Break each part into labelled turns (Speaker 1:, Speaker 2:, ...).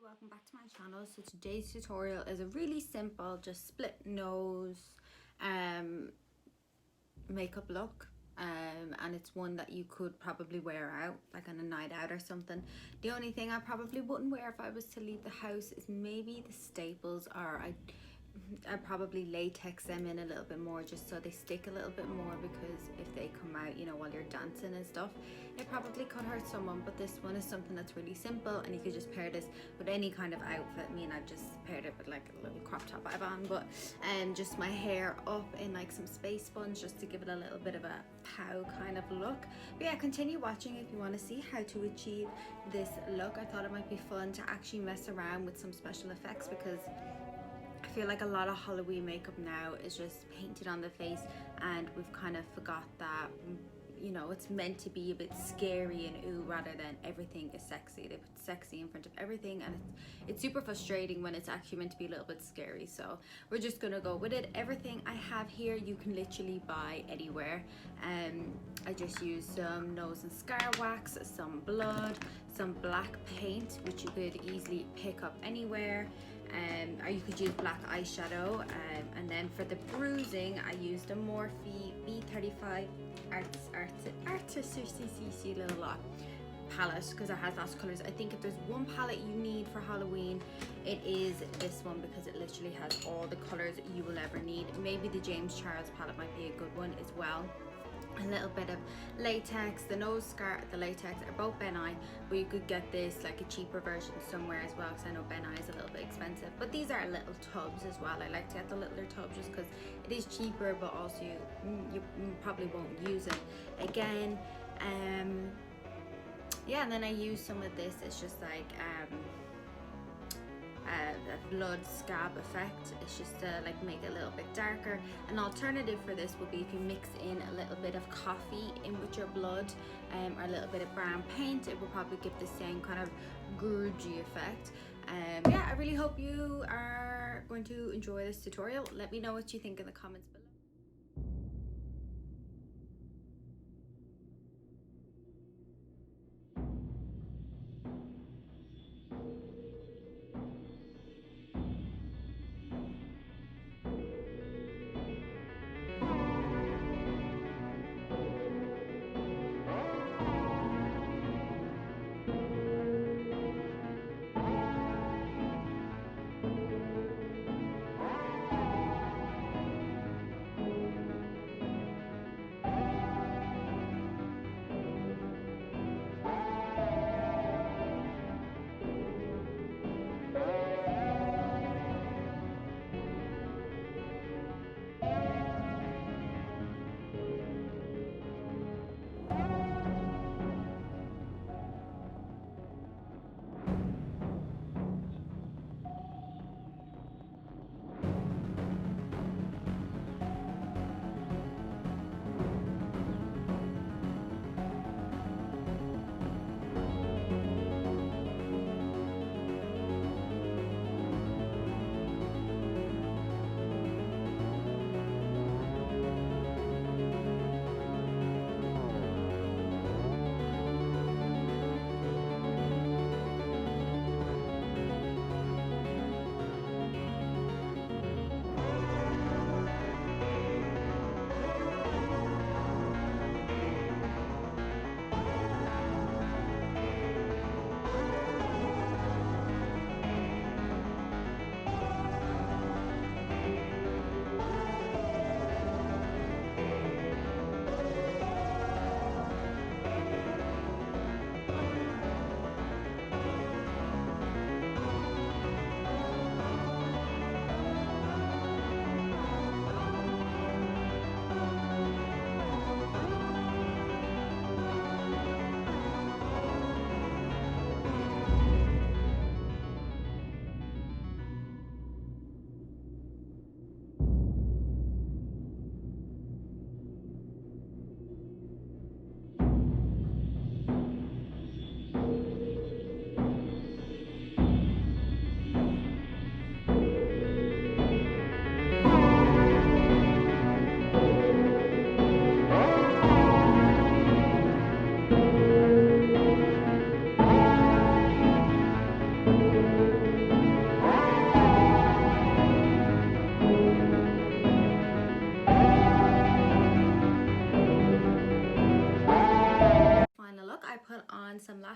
Speaker 1: welcome back to my channel. So today's tutorial is a really simple, just split nose makeup look, and it's one that you could probably wear out like on a night out or something. The only thing I probably wouldn't wear if I was to leave the house is maybe the staples, or I'd probably latex them in a little bit more just so they stick a little bit more, because if they come out, you know, while you're dancing and stuff, it probably could hurt someone. But this one is something that's really simple, and you could just pair this with any kind of outfit. I mean, I've just paired it with like a little crop top I have on, but just my hair up in like some space buns just to give it a little bit of a pow kind of look. But yeah, continue watching if you want to see how to achieve this look. I thought it might be fun to actually mess around with some special effects, because I feel like a lot of Halloween makeup now is just painted on the face, and we've kind of forgot that, you know, it's meant to be a bit scary and ooh, rather than everything is sexy. They put sexy in front of everything, and it's super frustrating when it's actually meant to be a little bit scary. So we're just gonna go with it. Everything I have here you can literally buy anywhere. I just use some nose and scar wax, some blood, some black paint, which you could easily pick up anywhere, or you could use black eyeshadow, and then for the bruising I used a Morphe B35 Artistic little palette, because it has lots of colors. I think if there's one palette you need for Halloween, it is this one, because it literally has all the colors you will ever need. Maybe the James Charles palette might be a good one as well. A little bit of latex. The nose scar, the latex are both Ben Nye, but you could get this like a cheaper version somewhere as well, because I know Ben Nye is a little bit expensive. But these are little tubs as well. I like to get the littler tubs just because it is cheaper, but also you probably won't use it again. Yeah, and then I use some of this. It's just like a blood scab effect. It's just to like make it a little bit darker. An alternative for this would be if you mix in a little bit of coffee in with your blood, or a little bit of brown paint. It will probably give the same kind of grungy effect. Yeah, I really hope you are going to enjoy this tutorial. Let me know what you think in the comments below.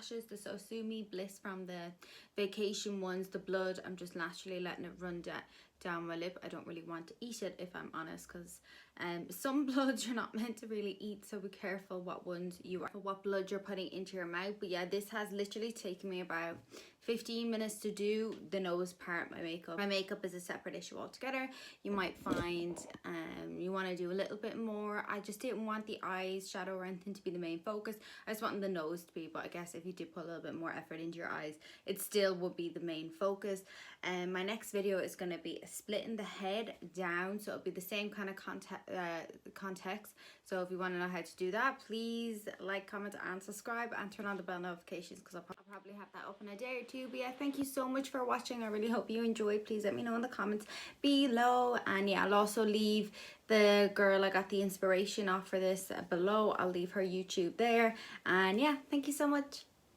Speaker 1: lashes, the Sosumi Bliss from the vacation ones. The blood, I'm just naturally letting it run down my lip. I don't really want to eat it, if I'm honest, because some bloods you're not meant to really eat, so be careful what ones what blood you're putting into your mouth. But yeah, this has literally taken me about 15 minutes to do the nose part. My makeup is a separate issue altogether. You might find you want to do a little bit more. I just didn't want the eyes shadow or anything to be the main focus. I just wanted the nose to be, but I guess if you did put a little bit more effort into your eyes, it still would be the main focus. And my next video is going to be splitting the head down, so it'll be the same kind of context. So if you want to know how to do that, please like, comment and subscribe, and turn on the bell notifications, because I'll probably have that up in a day or two. But yeah, thank you so much for watching. I really hope you enjoyed. Please let me know in the comments below, and yeah, I'll also leave the girl I got the inspiration off for this below. I'll leave her YouTube there. And yeah, thank you so much.